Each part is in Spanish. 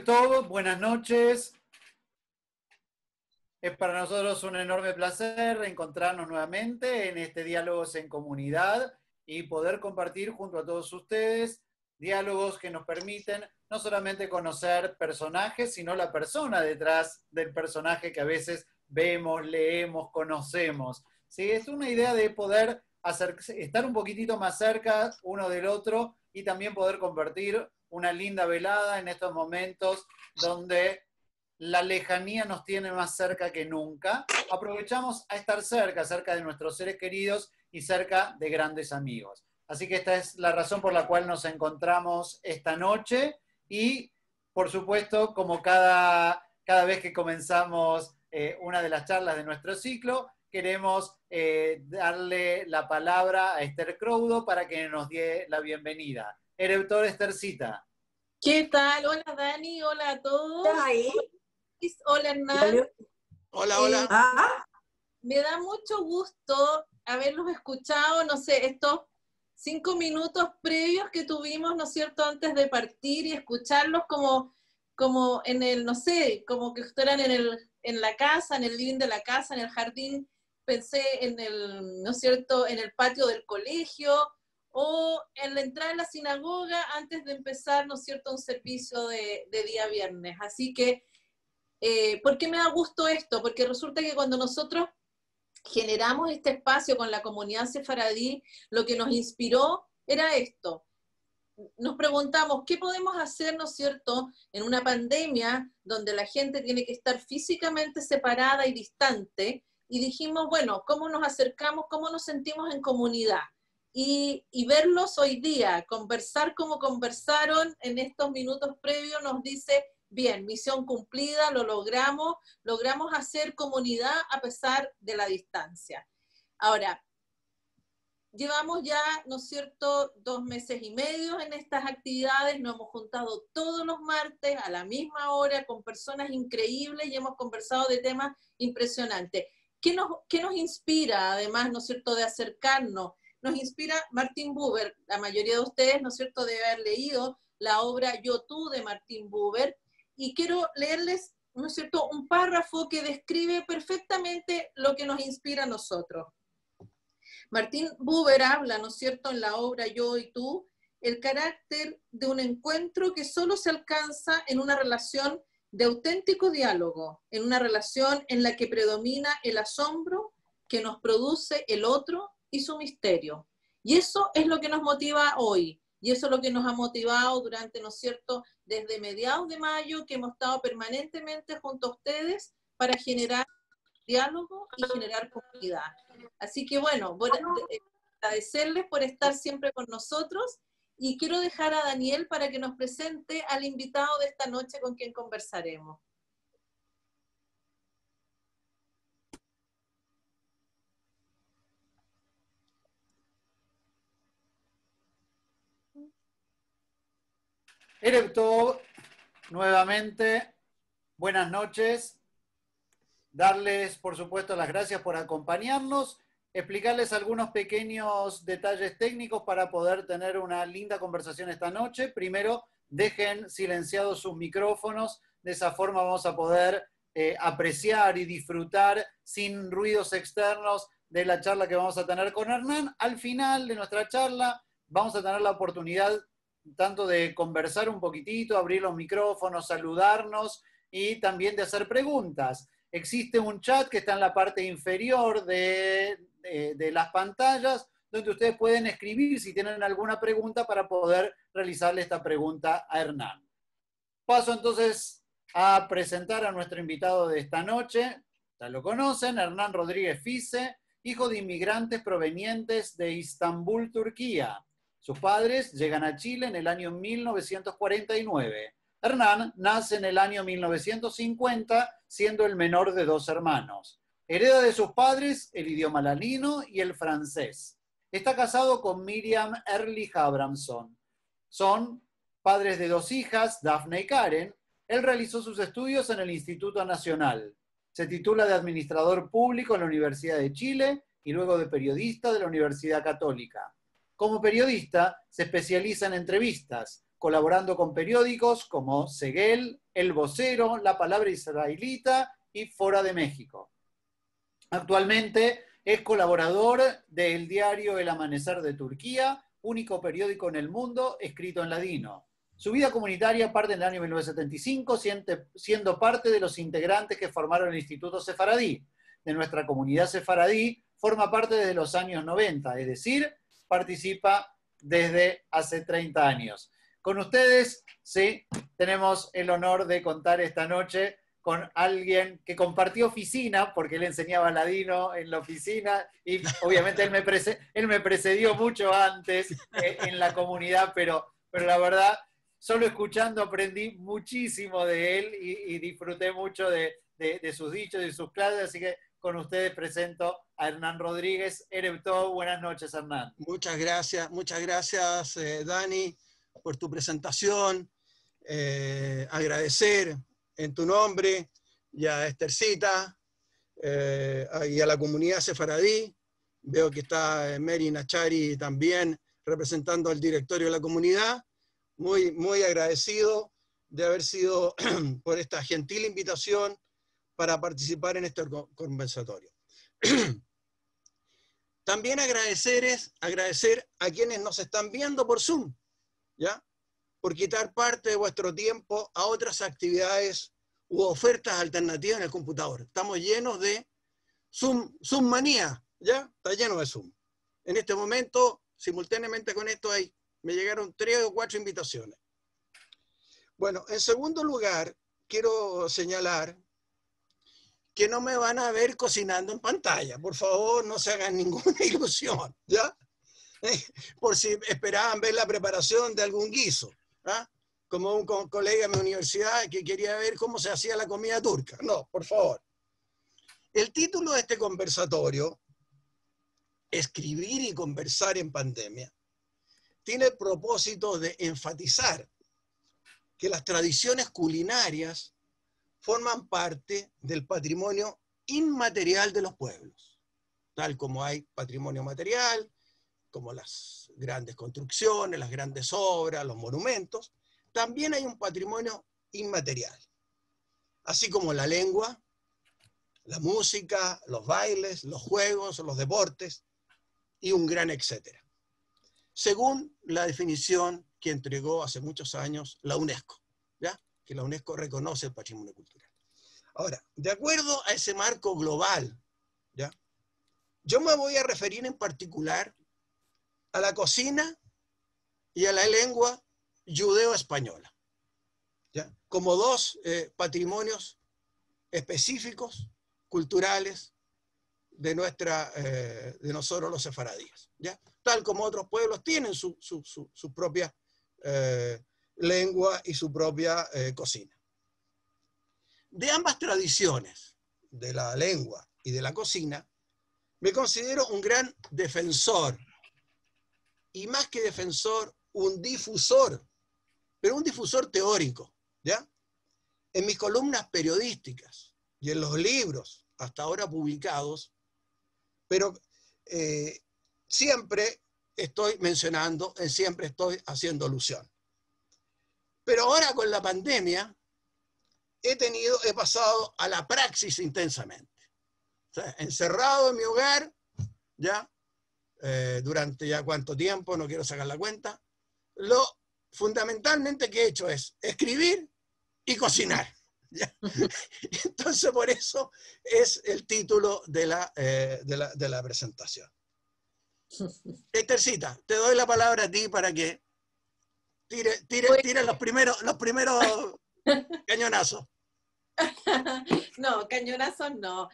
Todo, buenas noches. Es para nosotros un enorme placer reencontrarnos nuevamente en este Diálogos en Comunidad y poder compartir junto a todos ustedes diálogos que nos permiten no solamente conocer personajes, sino la persona detrás del personaje que a veces vemos, leemos, conocemos. ¿Sí? Es una idea de poder estar un poquitito más cerca uno del otro y también poder compartir una linda velada en estos momentos donde la lejanía nos tiene más cerca que nunca. Aprovechamos a estar cerca de nuestros seres queridos y cerca de grandes amigos. Así que esta es la razón por la cual nos encontramos esta noche y, por supuesto, como cada vez que comenzamos una de las charlas de nuestro ciclo, queremos darle la palabra a Esther Croudo para que nos dé la bienvenida. Erector Esthercita. ¿Qué tal? Hola Dani, hola a todos. ¿Estás ahí? Hola Hernán. Hola. Me da mucho gusto haberlos escuchado, no sé, estos 5 minutos previos que tuvimos, ¿no es cierto?, antes de partir y escucharlos como en el, no sé, como que estuvieran en la casa, en el living de la casa, en el jardín, pensé en el, ¿no es cierto?, en el patio del colegio, o en la entrada de la sinagoga antes de empezar, ¿no es cierto?, un servicio de día viernes. Así que, ¿por qué me da gusto esto? Porque resulta que cuando nosotros generamos este espacio con la comunidad sefaradí, lo que nos inspiró era esto. Nos preguntamos, ¿qué podemos hacer, no es cierto?, en una pandemia donde la gente tiene que estar físicamente separada y distante, y dijimos, bueno, ¿cómo nos acercamos, cómo nos sentimos en comunidad? Y verlos hoy día, conversar como conversaron en estos minutos previos, nos dice, bien, misión cumplida, lo logramos hacer comunidad a pesar de la distancia. Ahora, llevamos ya, ¿no es cierto?, 2 meses y medio en estas actividades, nos hemos juntado todos los martes a la misma hora con personas increíbles y hemos conversado de temas impresionantes. ¿Qué nos inspira, además, ¿no es cierto?, de acercarnos? Nos inspira Martin Buber. La mayoría de ustedes, ¿no es cierto?, debe haber leído la obra Yo Tú de Martin Buber, y quiero leerles, ¿no es cierto?, un párrafo que describe perfectamente lo que nos inspira a nosotros. Martin Buber habla, ¿no es cierto?, en la obra Yo y Tú, el carácter de un encuentro que solo se alcanza en una relación de auténtico diálogo, en una relación en la que predomina el asombro que nos produce el otro y su misterio. Y eso es lo que nos motiva hoy, y eso es lo que nos ha motivado durante, ¿no es cierto?, desde mediados de mayo, que hemos estado permanentemente junto a ustedes para generar diálogo y generar comunidad. Así que bueno, agradecerles por estar siempre con nosotros, y quiero dejar a Daniel para que nos presente al invitado de esta noche con quien conversaremos. Erector, nuevamente, buenas noches. Darles, por supuesto, las gracias por acompañarnos, explicarles algunos pequeños detalles técnicos para poder tener una linda conversación esta noche. Primero, dejen silenciados sus micrófonos, de esa forma vamos a poder apreciar y disfrutar sin ruidos externos de la charla que vamos a tener con Hernán. Al final de nuestra charla vamos a tener la oportunidad tanto de conversar un poquitito, abrir los micrófonos, saludarnos y también de hacer preguntas. Existe un chat que está en la parte inferior de las pantallas, donde ustedes pueden escribir si tienen alguna pregunta para poder realizarle esta pregunta a Hernán. Paso entonces a presentar a nuestro invitado de esta noche. Ya lo conocen, Hernán Rodríguez Fize, hijo de inmigrantes provenientes de Istambul, Turquía. Sus padres llegan a Chile en el año 1949. Hernán nace en el año 1950, siendo el menor de 2 hermanos. Hereda de sus padres el idioma ladino y el francés. Está casado con Miriam Ehrlich Abramson. Son padres de 2 hijas, Dafne y Karen. Él realizó sus estudios en el Instituto Nacional. Se titula de administrador público en la Universidad de Chile y luego de periodista de la Universidad Católica. Como periodista, se especializa en entrevistas, colaborando con periódicos como Seguel, El Vocero, La Palabra Israelita y Fora de México. Actualmente es colaborador del diario El Amanecer de Turquía, único periódico en el mundo escrito en ladino. Su vida comunitaria parte en el año 1975, siendo parte de los integrantes que formaron el Instituto Sefaradí. De nuestra comunidad sefaradí forma parte desde los años 90, es decir, participa desde hace 30 años. Con ustedes, sí, tenemos el honor de contar esta noche con alguien que compartió oficina, porque él enseñaba ladino en la oficina, y obviamente él me precedió mucho antes en la comunidad, pero la verdad, solo escuchando aprendí muchísimo de él y disfruté mucho de sus dichos y sus clases, así que con ustedes presento a Hernán Rodríguez. Erev Tov, buenas noches, Hernán. Muchas gracias, Dani, por tu presentación. Agradecer en tu nombre y a Estercita y a la comunidad sefaradí. Veo que está Mary Nachari también representando al directorio de la comunidad. Muy, muy agradecido de haber sido por esta gentil invitación para participar en este conversatorio. También agradecer a quienes nos están viendo por Zoom, ¿ya? Por quitar parte de vuestro tiempo a otras actividades u ofertas alternativas en el computador. Estamos llenos de Zoom manía, ¿ya? Está lleno de Zoom. En este momento, simultáneamente con esto, me llegaron 3 o 4 invitaciones. Bueno, en segundo lugar, quiero señalar que no me van a ver cocinando en pantalla. Por favor, no se hagan ninguna ilusión, ¿ya? Por si esperaban ver la preparación de algún guiso, ¿ah? Como un colega de mi universidad que quería ver cómo se hacía la comida turca. No, por favor. El título de este conversatorio, Escribir y conversar en pandemia, tiene el propósito de enfatizar que las tradiciones culinarias forman parte del patrimonio inmaterial de los pueblos, tal como hay patrimonio material, como las grandes construcciones, las grandes obras, los monumentos, también hay un patrimonio inmaterial, así como la lengua, la música, los bailes, los juegos, los deportes y un gran etcétera, según la definición que entregó hace muchos años la UNESCO, ¿ya? Que la UNESCO reconoce el patrimonio cultural. Ahora, de acuerdo a ese marco global, ¿ya? Yo me voy a referir en particular a la cocina y a la lengua judeo-española, ¿ya? Como 2 patrimonios específicos, culturales, de nosotros los sefaradíes, ¿ya? Tal como otros pueblos tienen su propia lengua y su propia cocina. De ambas tradiciones, de la lengua y de la cocina, me considero un gran defensor, y más que defensor, un difusor, pero un difusor teórico, ¿ya? En mis columnas periodísticas y en los libros hasta ahora publicados, pero siempre estoy mencionando, siempre estoy haciendo alusión. Pero ahora con la pandemia, he pasado a la praxis intensamente. O sea, encerrado en mi hogar, ya, durante ya cuánto tiempo, no quiero sacar la cuenta, lo fundamentalmente que he hecho es escribir y cocinar, ¿ya? Entonces, por eso es el título de la presentación. Estercita, te doy la palabra a ti para que tire los primeros cañonazos. No, cañonazos no.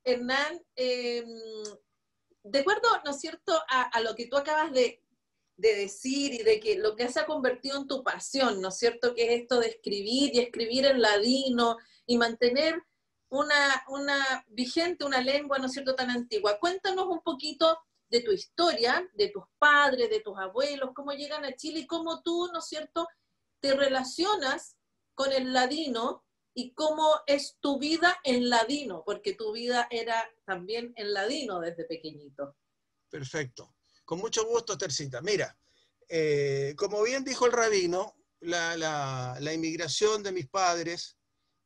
Hernán, de acuerdo, ¿no es cierto?, a lo que tú acabas de decir y de que lo que se ha convertido en tu pasión, ¿no es cierto?, que es esto de escribir y escribir en ladino y mantener una vigente, una lengua, ¿no es cierto?, tan antigua. Cuéntanos un poquito de tu historia, de tus padres, de tus abuelos, cómo llegan a Chile y cómo tú, ¿no es cierto?, te relacionas con el ladino y cómo es tu vida en ladino, porque tu vida era también en ladino desde pequeñito. Perfecto. Con mucho gusto, Estercita. Mira, como bien dijo el rabino, la inmigración de mis padres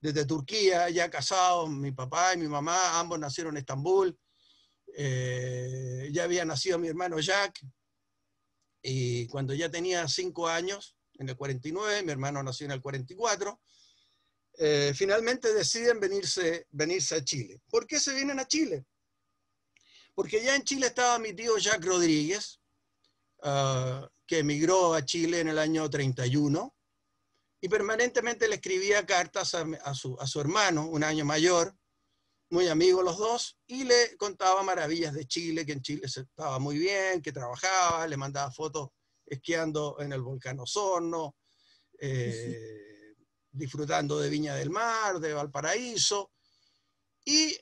desde Turquía, ya casados, mi papá y mi mamá, ambos nacieron en Estambul. Ya había nacido mi hermano Jack, y cuando ya tenía 5 años, en el 49, mi hermano nació en el 44, finalmente deciden venirse a Chile. ¿Por qué se vienen a Chile? Porque ya en Chile estaba mi tío Jack Rodríguez, que emigró a Chile en el año 31, y permanentemente le escribía cartas a su hermano, un año mayor, muy amigos los dos, y le contaba maravillas de Chile, que en Chile se estaba muy bien, que trabajaba, le mandaba fotos esquiando en el volcán Osorno, disfrutando de Viña del Mar, de Valparaíso. Y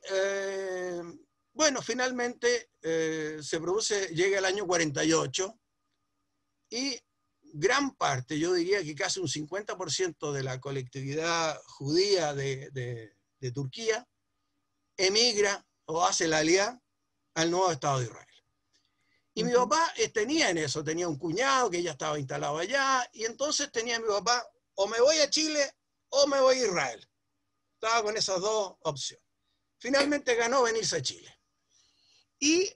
bueno, finalmente llega el año 48, y gran parte, yo diría que casi un 50% de la colectividad judía de Turquía emigra o hace la aliyá al nuevo Estado de Israel. Y mi papá tenía en eso, tenía un cuñado que ya estaba instalado allá, y entonces tenía mi papá, o me voy a Chile o me voy a Israel. Estaba con esas dos opciones. Finalmente ganó venirse a Chile. Y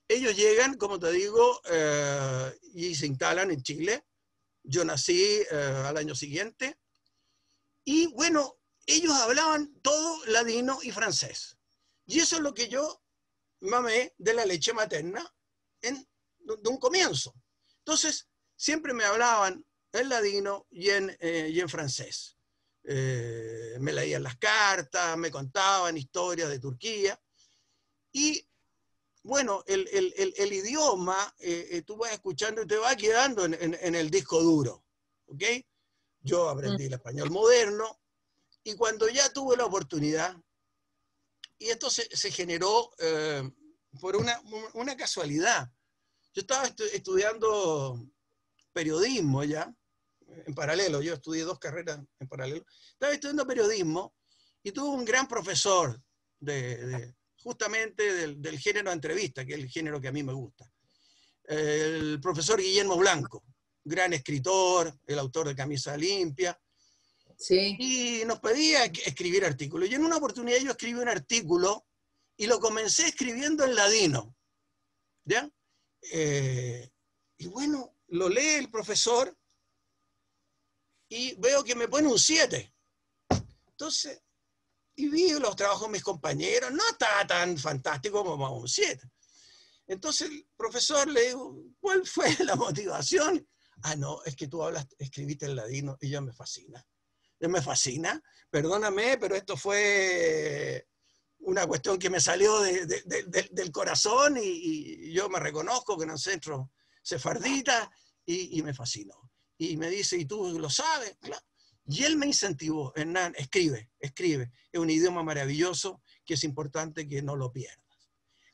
ellos llegan, como te digo, y se instalan en Chile. Yo nací al año siguiente. Y bueno, ellos hablaban todo ladino y francés. Y eso es lo que yo mamé de la leche materna de un comienzo. Entonces, siempre me hablaban en ladino y en francés. Me leían las cartas, me contaban historias de Turquía. Y bueno, el idioma, tú vas escuchando y te va quedando en el disco duro. ¿Ok? Yo aprendí el español moderno, y cuando ya tuve la oportunidad, y esto se generó por una casualidad. Yo estaba estudiando periodismo ya, en paralelo, yo estudié 2 carreras en paralelo. Estaba estudiando periodismo y tuve un gran profesor justamente del género de entrevista, que es el género que a mí me gusta. El profesor Guillermo Blanco, gran escritor, el autor de Camisa Limpia. Sí. Y nos pedía escribir artículos. Y en una oportunidad yo escribí un artículo y lo comencé escribiendo en ladino. ¿Ya? Y bueno, lo lee el profesor y veo que me pone un 7. Entonces, y vi los trabajos de mis compañeros, no estaba tan fantástico como un 7. Entonces el profesor le dijo, ¿cuál fue la motivación? Ah, no, es que tú escribiste en ladino y ya me fascina. Me fascina, perdóname, pero esto fue una cuestión que me salió del corazón, y yo me reconozco que en el centro sefardita, y me fascinó. Y me dice, ¿y tú lo sabes? Claro. Y él me incentivó, Hernán, escribe, es un idioma maravilloso que es importante que no lo pierdas.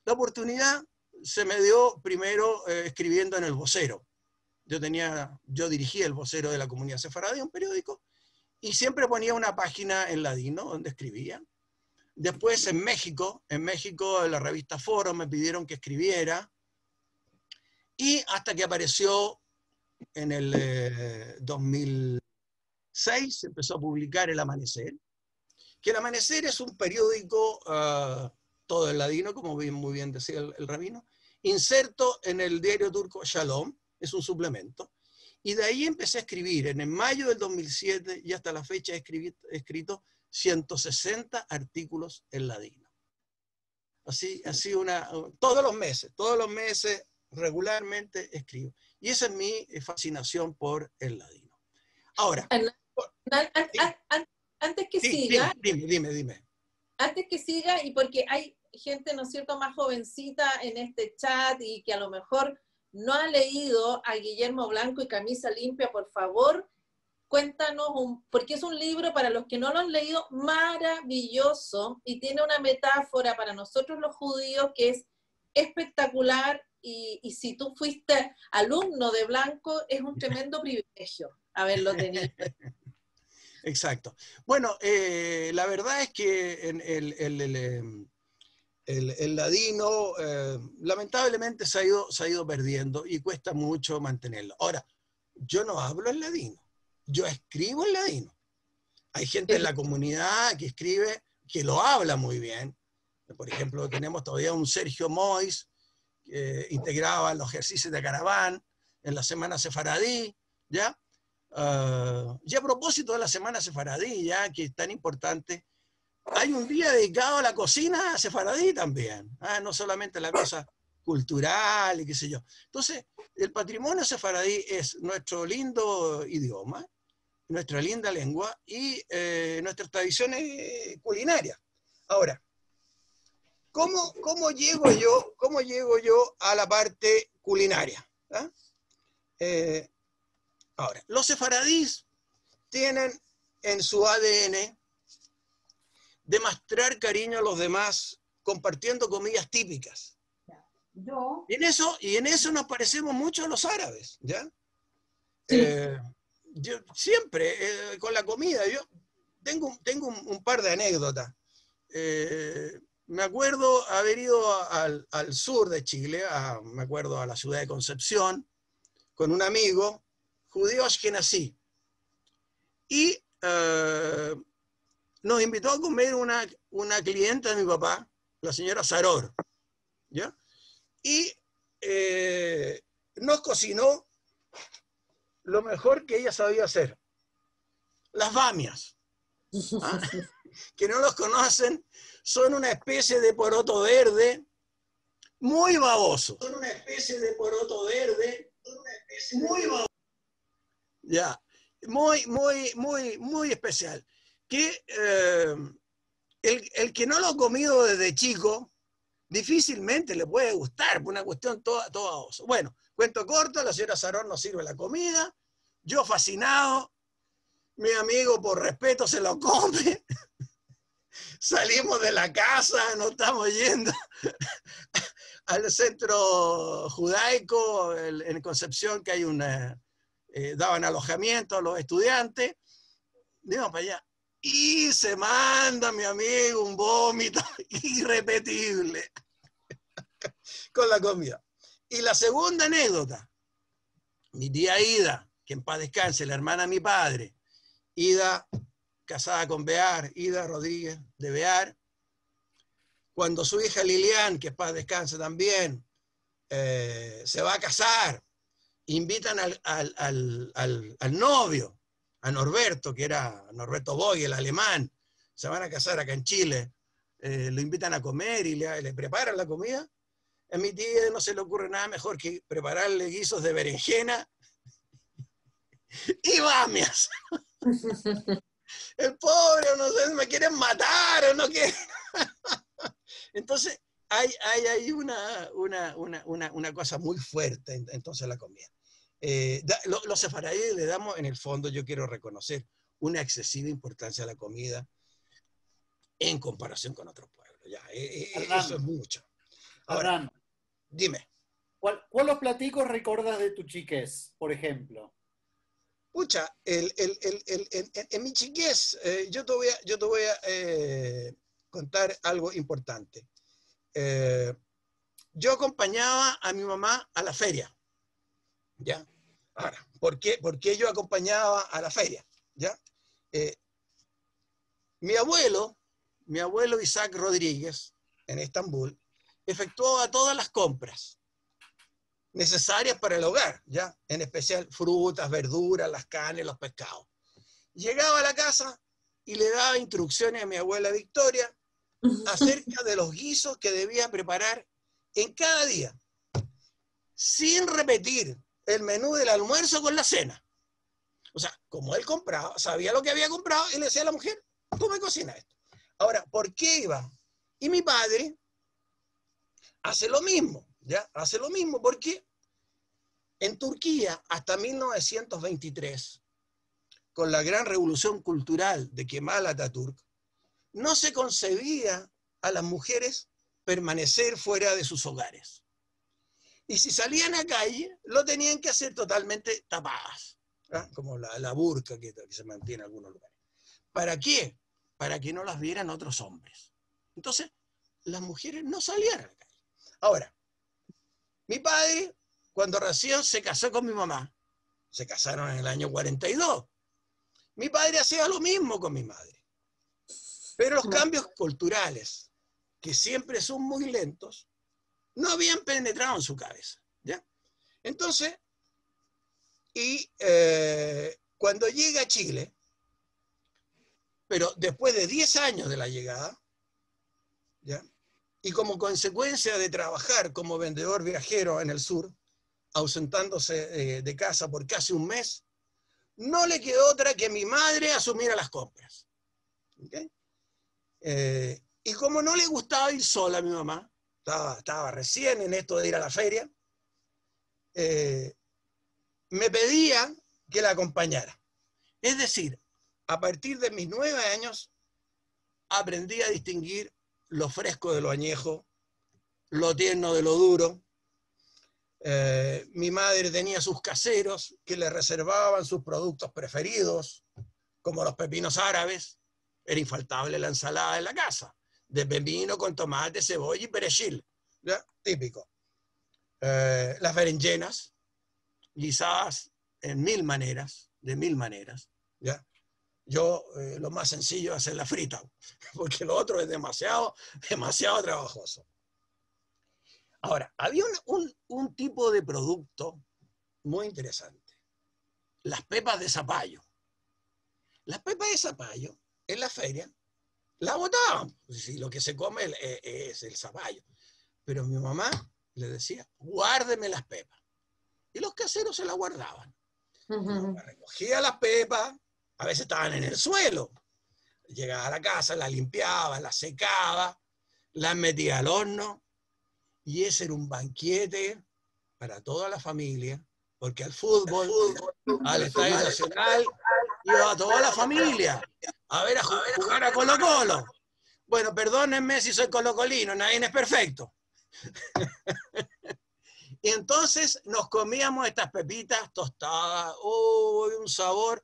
La oportunidad se me dio primero escribiendo en El Vocero. Yo dirigía El Vocero de la Comunidad Sefaradí, un periódico, y siempre ponía una página en ladino donde escribía. Después en México, la revista Foro me pidieron que escribiera, y hasta que apareció en el 2006 se empezó a publicar El Amanecer, que El Amanecer es un periódico todo en ladino, como muy bien decía el rabino, inserto en el diario turco Shalom, es un suplemento. Y de ahí empecé a escribir. En mayo del 2007 y hasta la fecha he escrito 160 artículos en ladino. Así todos los meses regularmente escribo. Y esa es mi fascinación por el ladino. Ahora. Antes que siga. Dime. Antes que siga, y porque hay gente, ¿no es cierto?, más jovencita en este chat y que a lo mejor no ha leído a Guillermo Blanco y Camisa Limpia, por favor, cuéntanos, porque es un libro, para los que no lo han leído, maravilloso, y tiene una metáfora para nosotros los judíos que es espectacular, y si tú fuiste alumno de Blanco, es un tremendo privilegio haberlo tenido. Exacto. Bueno, la verdad es que el ladino, lamentablemente se ha ido perdiendo y cuesta mucho mantenerlo. Ahora, yo no hablo en ladino, yo escribo en ladino. Hay gente en la comunidad que escribe, que lo habla muy bien. Por ejemplo, tenemos todavía un Sergio Mois, integraba los ejercicios de Caraván en la Semana Sefaradí, ¿ya? Y a propósito de la Semana Sefaradí, ya que es tan importante, hay un día dedicado a la cocina sefaradí también, no solamente la cosa cultural y qué sé yo. Entonces, el patrimonio sefaradí es nuestro lindo idioma, nuestra linda lengua y nuestras tradiciones culinarias. Ahora, ¿cómo llego yo a la parte culinaria? Ahora, los sefaradíes tienen en su ADN demostrar cariño a los demás compartiendo comidas típicas. Y en eso nos parecemos mucho a los árabes, ¿ya? Sí. Yo siempre, con la comida, yo tengo un par de anécdotas. Me acuerdo haber ido al sur de Chile, me acuerdo a la ciudad de Concepción, con un amigo judío ashkenazí. Y nos invitó a comer una clienta de mi papá, la señora Saror, ¿ya? Y nos cocinó lo mejor que ella sabía hacer, las bamias. Que no los conocen, son una especie de poroto verde muy baboso. Son una especie de poroto verde muy baboso. Ya, muy especial. Que el que no lo ha comido desde chico, difícilmente le puede gustar, por una cuestión toda babosa. Bueno, cuento corto, la señora Sarón nos sirve la comida, yo fascinado, mi amigo por respeto se lo come, salimos de la casa, nos estamos yendo al centro judaico, en Concepción, que hay daban alojamiento a los estudiantes, íbamos para allá. Y se manda mi amigo un vómito irrepetible con la comida. Y la segunda anécdota, mi tía Ida, que en paz descanse, la hermana de mi padre, Ida, casada con Bear, Ida Rodríguez de Bear, cuando su hija Lilian, que en paz descanse también, se va a casar, invitan al novio, a Norberto, que era Norberto Boy, el alemán, se van a casar acá en Chile, lo invitan a comer y le preparan la comida. A mi tía no se le ocurre nada mejor que prepararle guisos de berenjena y bamias. El pobre, no sé, me quieren matar o no quieren. Entonces, hay una cosa muy fuerte entonces en la comida. Los sefaradíes le damos, en el fondo, yo quiero reconocer, una excesiva importancia a la comida en comparación con otros pueblos. Ya, eso es mucho. Ahora, Hernán, dime. ¿Cuáles platicos recuerdas de tu chiquez, por ejemplo? Pucha, en mi chiquez, yo te voy a contar algo importante. Yo acompañaba a mi mamá a la feria. ¿Ya? Ahora, ¿por qué yo acompañaba a la feria? ¿Ya? Mi abuelo Isaac Rodríguez, en Estambul, efectuaba todas las compras necesarias para el hogar, ¿ya? En especial frutas, verduras, las carnes, los pescados. Llegaba a la casa y le daba instrucciones a mi abuela Victoria acerca de los guisos que debía preparar en cada día, sin repetir el menú del almuerzo con la cena. O sea, como él compraba, sabía lo que había comprado, y le decía a la mujer, tú me cocinas esto. Ahora, ¿por qué iba? Y mi padre hace lo mismo, ¿ya? Hace lo mismo porque en Turquía, hasta 1923, con la gran revolución cultural de Kemal Atatürk, no se concebía a las mujeres permanecer fuera de sus hogares. Y si salían a calle, lo tenían que hacer totalmente tapadas, ¿eh? Como la burka que se mantiene en algunos lugares. ¿Para qué? Para que no las vieran otros hombres. Entonces, las mujeres no salían a la calle. Ahora, mi padre, cuando recién se casó con mi mamá, se casaron en el año 42, mi padre hacía lo mismo con mi madre. Pero los cambios culturales, que siempre son muy lentos, no habían penetrado en su cabeza, ¿ya? Entonces, cuando llega a Chile, pero después de 10 años de la llegada, ¿ya? Y como consecuencia de trabajar como vendedor viajero en el sur, ausentándose de casa por casi un mes, no le quedó otra que mi madre asumiera las compras. ¿Okay? Y como no le gustaba ir sola a mi mamá, estaba recién en esto de ir a la feria, me pedía que la acompañara. Es decir, a partir de mis 9 años, aprendí a distinguir lo fresco de lo añejo, lo tierno de lo duro. Mi madre tenía sus caseros que le reservaban sus productos preferidos, como los pepinos árabes. Era infaltable la ensalada en la casa, de pepino con tomate, cebolla y perejil, ¿ya? Típico. Las berenjenas, guisadas en de mil maneras, ¿ya? Yo, lo más sencillo es hacer la frita, porque lo otro es demasiado trabajoso. Ahora, había un tipo de producto muy interesante. Las pepas de zapallo. Las pepas de zapallo, en la feria, la botaban. Si lo que se come es el zapallo. Pero mi mamá le decía, guárdeme las pepas. Y los caseros se las guardaban. Recogía las pepas, a veces estaban en el suelo. Llegaba a la casa, las limpiaba, las secaba, las metía al horno. Y ese era un banquete para toda la familia, porque al fútbol, al Estadio Nacional, iba toda la familia a ver a jugar a Colo-Colo. Bueno, perdónenme si soy colocolino, nadie es perfecto. Y entonces nos comíamos estas pepitas tostadas, un sabor,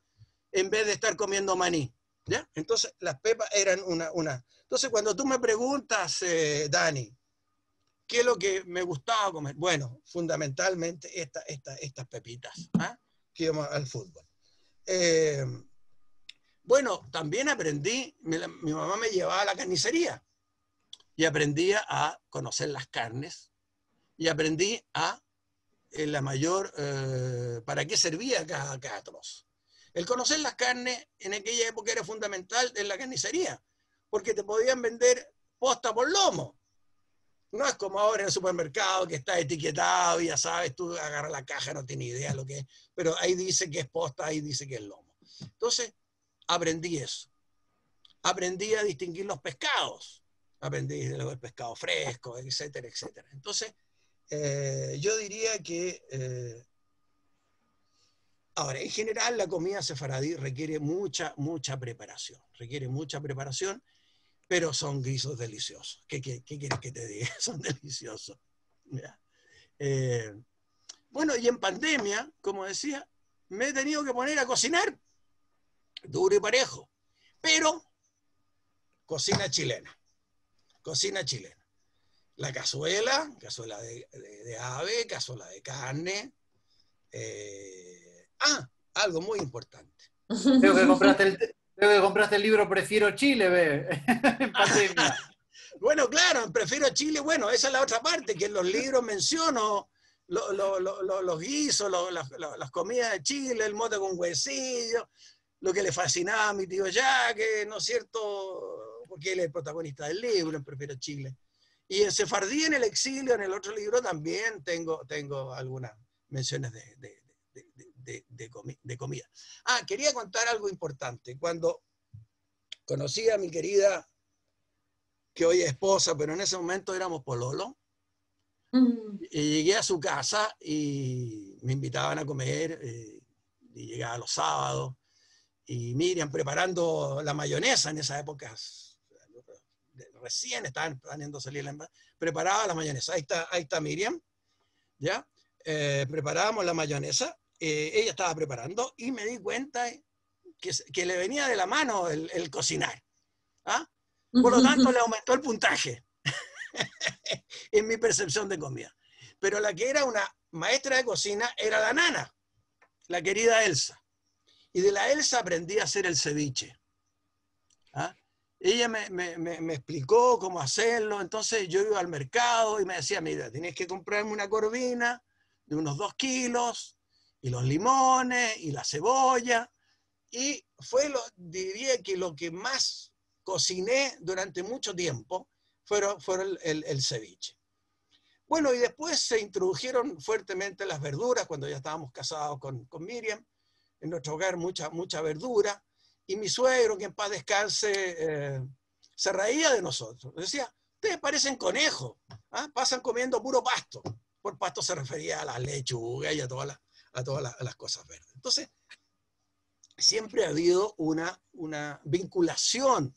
en vez de estar comiendo maní, ¿ya? Entonces las pepas eran una. Entonces cuando tú me preguntas, Dani, ¿qué es lo que me gustaba comer? Bueno, fundamentalmente estas pepitas, ¿ah? Que íbamos al fútbol. Bueno, también aprendí, mi mamá me llevaba a la carnicería y aprendía a conocer las carnes y aprendí a para qué servía cada trozo. El conocer las carnes en aquella época era fundamental en la carnicería, porque te podían vender posta por lomo. No es como ahora en el supermercado que está etiquetado y ya sabes, tú agarras la caja, no tienes idea lo que es, pero ahí dice que es posta, ahí dice que es lomo. Entonces, aprendí eso. Aprendí a distinguir los pescados. Aprendí el pescado fresco, etcétera, etcétera. Entonces, yo diría que... ahora, en general, la comida sefaradí requiere mucha preparación. Requiere mucha preparación. Pero son guisos deliciosos. ¿Qué quieres que te diga? Son deliciosos. Bueno, y en pandemia, como decía, me he tenido que poner a cocinar, duro y parejo, pero cocina chilena. Cocina chilena. La cazuela de ave, cazuela de carne. Algo muy importante. Creo que compraste el libro Prefiero Chile, ve, en pandemia. Bueno, claro, Prefiero Chile. Bueno, esa es la otra parte, que en los libros menciono los guisos, las comidas de Chile, el mote con huesillo, lo que le fascinaba a mi tío Jaque, ¿no es cierto? Porque él es el protagonista del libro, en Prefiero Chile. Y en Sefardí en el exilio, en el otro libro, también tengo algunas menciones de comida. Quería contar algo importante. Cuando conocí a mi querida, que hoy es esposa, pero en ese momento éramos pololo, y llegué a su casa y me invitaban a comer, y llegaba los sábados, y Miriam preparando la mayonesa en esa época, recién estaban planeando salir preparaba la mayonesa. Ahí está Miriam, ¿ya? Preparábamos la mayonesa. Ella estaba preparando y me di cuenta que le venía de la mano el cocinar. ¿Ah? Por lo tanto, le aumentó el puntaje. en mi percepción de comida. Pero la que era una maestra de cocina era la nana, la querida Elsa. Y de la Elsa aprendí a hacer el ceviche. ¿Ah? Ella me explicó cómo hacerlo, entonces yo iba al mercado y me decía, mira, tienes que comprarme una corvina de unos 2 kilos, y los limones, y la cebolla, y diría que lo que más cociné durante mucho tiempo fueron el ceviche. Bueno, y después se introdujeron fuertemente las verduras, cuando ya estábamos casados con Miriam, en nuestro hogar mucha verdura, y mi suegro, que en paz descanse, se reía de nosotros. Decía, ustedes parecen conejos, ¿ah? Pasan comiendo puro pasto. Por pasto se refería a la lechuga y a todas las cosas verdes. Entonces, siempre ha habido una vinculación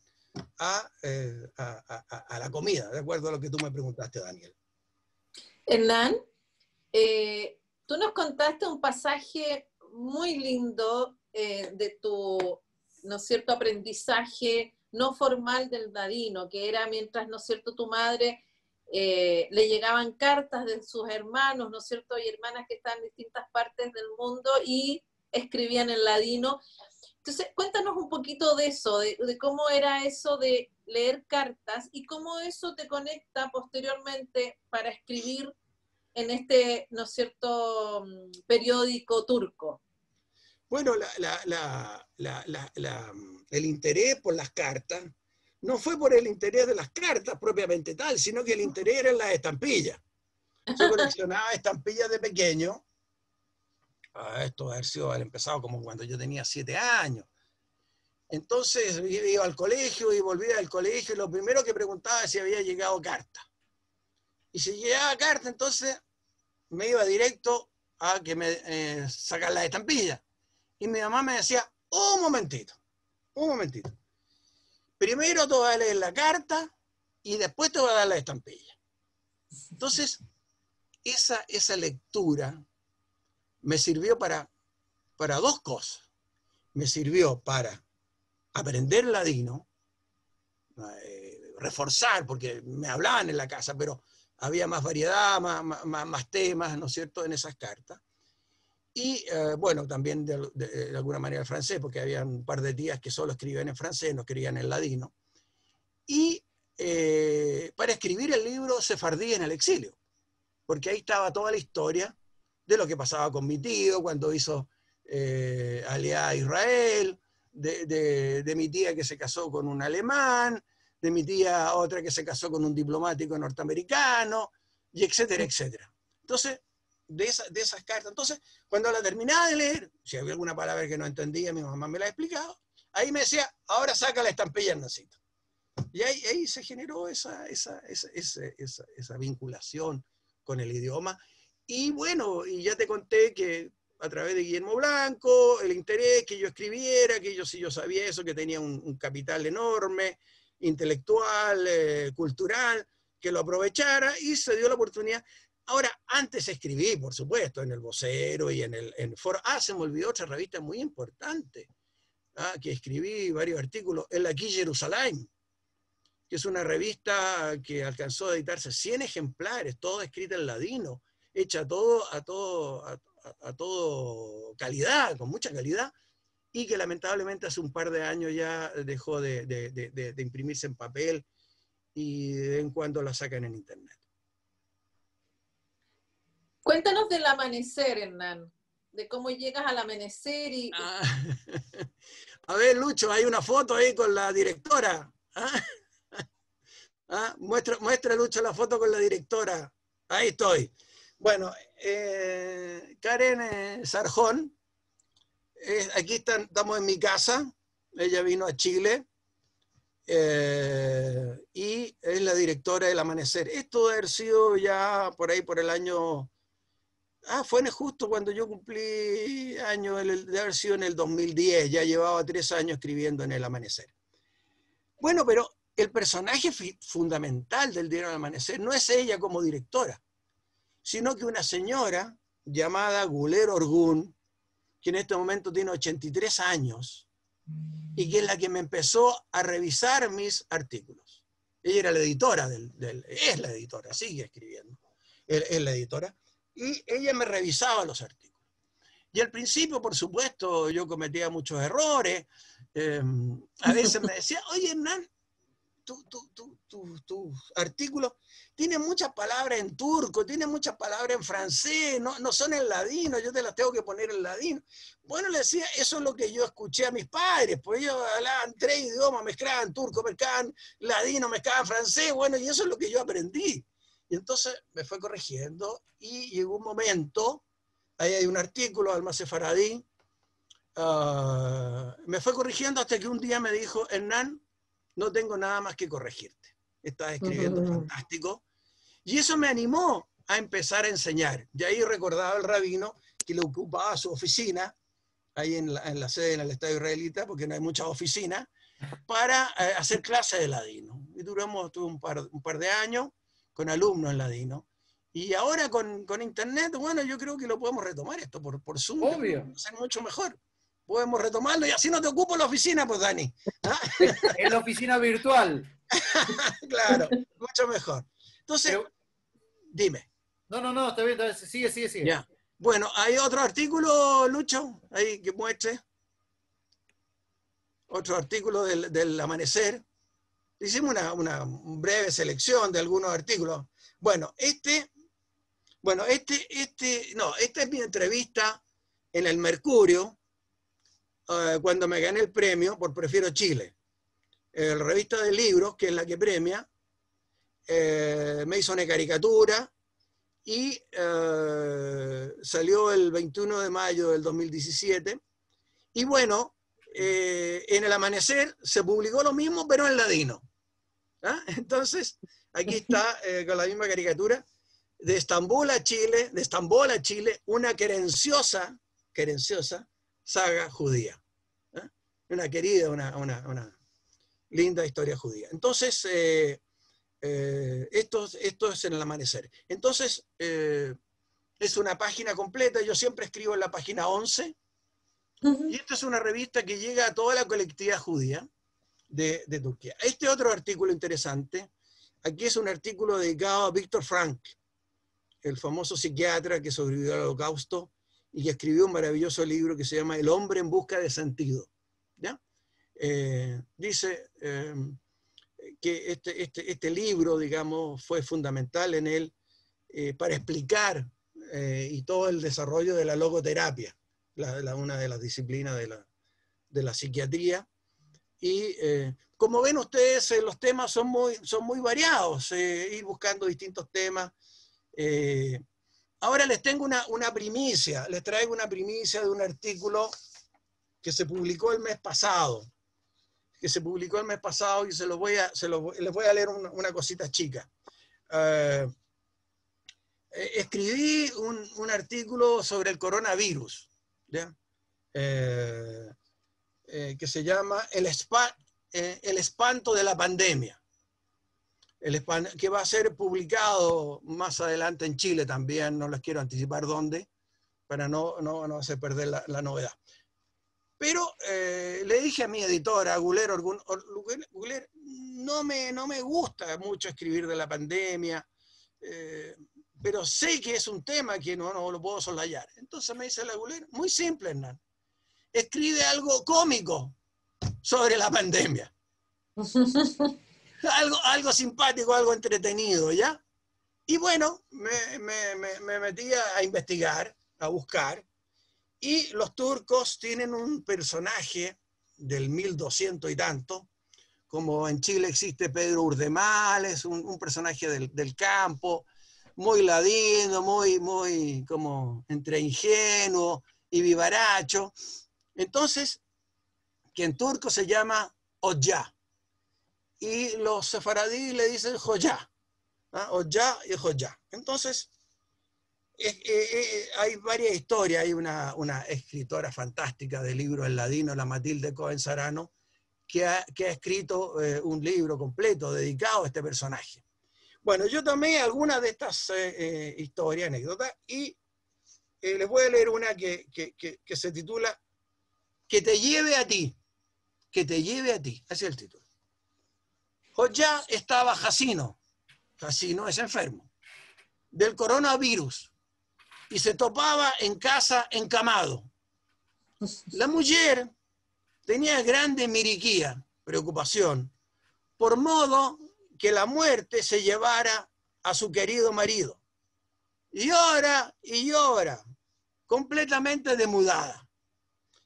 a la comida, de acuerdo a lo que tú me preguntaste, Daniel. Hernán, tú nos contaste un pasaje muy lindo de tu, ¿no es cierto?, aprendizaje no formal del ladino, que era mientras, ¿no es cierto?, tu madre le llegaban cartas de sus hermanos, ¿no es cierto?, y hermanas que están en distintas partes del mundo y escribían en ladino. Entonces, cuéntanos un poquito de eso, de cómo era eso de leer cartas y cómo eso te conecta posteriormente para escribir en este, ¿no es cierto?, periódico turco. Bueno, el interés por las cartas no fue por el interés de las cartas propiamente tal, sino que el interés era en las estampillas. Yo coleccionaba estampillas de pequeño. Esto debe haber sido haber empezado como cuando yo tenía 7 años. Entonces iba al colegio y volvía del colegio y lo primero que preguntaba es si había llegado carta. Y si llegaba carta, entonces me iba directo a que me sacan las estampillas. Y mi mamá me decía, un momentito. Primero te voy a leer la carta y después te voy a dar la estampilla. Entonces, esa lectura me sirvió para 2 cosas. Me sirvió para aprender ladino, reforzar, porque me hablaban en la casa, pero había más variedad, más temas, ¿no es cierto?, en esas cartas. Y bueno, también de alguna manera el francés, porque había un par de tías que solo escribían en francés, no escribían en ladino. Y para escribir el libro Sefardí en el exilio, porque ahí estaba toda la historia de lo que pasaba con mi tío cuando hizo aliada a Israel, de mi tía que se casó con un alemán, de mi tía otra que se casó con un diplomático norteamericano, y etcétera, etcétera. Entonces, de esas cartas. Entonces, cuando la terminaba de leer, si había alguna palabra que no entendía, mi mamá me la explicaba, ahí me decía, ahora saca la estampilla, Hernancito. Y ahí se generó esa vinculación con el idioma. Y bueno, y ya te conté que a través de Guillermo Blanco, el interés que yo escribiera, que yo sabía eso, que tenía un capital enorme, intelectual, cultural, que lo aprovechara, y se dio la oportunidad. Ahora, antes escribí, por supuesto, en El Vocero y en Foro. Se me olvidó otra revista muy importante, que escribí varios artículos, en la Aquí Jerusalén, que es una revista que alcanzó a editarse 100 ejemplares, toda escrita en ladino, hecha a todo calidad, con mucha calidad, y que lamentablemente hace un par de años ya dejó de imprimirse en papel y de vez en cuando la sacan en internet. Cuéntanos del amanecer, Hernán, de cómo llegas al amanecer y... A ver, Lucho, hay una foto ahí con la directora. Muestra, Lucho, la foto con la directora. Ahí estoy. Bueno, Karen Sarjón, aquí estamos en mi casa. Ella vino a Chile y es la directora del Amanecer. Esto debe haber sido ya por ahí por el año... fue justo cuando yo cumplí año, debe haber sido en el 2010. Ya llevaba 3 años escribiendo en el Amanecer. Bueno, pero el personaje fundamental del diario del Amanecer no es ella como directora, sino que una señora llamada Güler Orgun, que en este momento tiene 83 años, y que es la que me empezó a revisar mis artículos. Ella era la editora, es la editora, sigue escribiendo, es la editora, y ella me revisaba los artículos. Y al principio, por supuesto, yo cometía muchos errores. A veces me decía, oye, Hernán, tu artículo tiene muchas palabras en turco, tiene muchas palabras en francés, no son en ladino, yo te las tengo que poner en ladino. Bueno, le decía, eso es lo que yo escuché a mis padres, pues ellos hablaban 3 idiomas, mezclaban turco, mezclaban ladino, mezclaban francés, bueno, y eso es lo que yo aprendí. Y entonces me fue corrigiendo y llegó un momento, ahí hay un artículo, Alma Sefaradí, me fue corrigiendo hasta que un día me dijo, Hernán, no tengo nada más que corregirte. Estás escribiendo fantástico. Y eso me animó a empezar a enseñar. Y ahí recordaba el rabino que le ocupaba su oficina, ahí en la sede en el Estado israelita, porque no hay muchas oficinas, para hacer clases de ladino. Y tuve un par de años con alumnos en ladino. Y ahora con internet, bueno, yo creo que lo podemos retomar esto por Zoom. Obvio. Que ser mucho mejor. Podemos retomarlo y así no te ocupo la oficina, pues, Dani. ¿Ah? En la oficina virtual. Claro, mucho mejor. Entonces, Pero, dime. no, está bien, sigue. Ya. Bueno, ¿hay otro artículo, Lucho, ahí que muestre? Otro artículo del Amanecer. Hicimos una breve selección de algunos artículos. Bueno, esta es mi entrevista en el Mercurio, cuando me gané el premio por Prefiero Chile. La revista de libros, que es la que premia, me hizo una caricatura y salió el 21 de mayo del 2017. Y bueno, en el Amanecer se publicó lo mismo, pero en ladino. ¿Ah? Entonces, aquí está con la misma caricatura, de Estambul a Chile, una querenciosa saga judía. ¿Ah? Una querida, una linda historia judía. Entonces, esto es en el Amanecer. Entonces, es una página completa, yo siempre escribo en la página 11, y esta es una revista que llega a toda la colectividad judía de Turquía. Este otro artículo interesante, aquí es un artículo dedicado a Víctor Frankl, el famoso psiquiatra que sobrevivió al Holocausto y que escribió un maravilloso libro que se llama El hombre en busca de sentido. ¿Ya? Dice que este libro, digamos, fue fundamental en él para explicar y todo el desarrollo de la logoterapia, una de las disciplinas de la psiquiatría. Y como ven ustedes, los temas son muy variados, ir buscando distintos temas. Ahora les tengo una primicia, les traigo una primicia de un artículo que se publicó el mes pasado, y se les voy a leer una cosita chica. Escribí un artículo sobre el coronavirus, ¿ya? Que se llama El espanto de la pandemia, que va a ser publicado más adelante en Chile también, no les quiero anticipar dónde, para no hacer perder la novedad. Pero le dije a mi editora, Guler, no me gusta mucho escribir de la pandemia, pero sé que es un tema que no lo puedo soslayar. Entonces me dice la Guler, muy simple, Hernán, escribe algo cómico sobre la pandemia. algo simpático, algo entretenido, ¿ya? Y bueno, me metí a investigar, a buscar, y los turcos tienen un personaje del 1200 y tanto, como en Chile existe Pedro Urdemales, un personaje del campo, muy ladino, muy como entre ingenuo y vivaracho. Entonces, que en turco se llama Hoca, y los sefaradíes le dicen Hoca, ¿ah? Hoca y Hoca. Entonces, hay varias historias. Hay una escritora fantástica de libros en ladino, la Matilde Cohen Sarano, que ha escrito un libro completo dedicado a este personaje. Bueno, yo tomé algunas de estas historias, anécdotas, y les voy a leer una que se titula Que te lleve a ti. Que te lleve a ti. Así es el título. Joya estaba Jacino es enfermo, del coronavirus, y se topaba en casa encamado. La mujer tenía grande miriquía, preocupación, por modo que la muerte se llevara a su querido marido. Y llora, completamente demudada.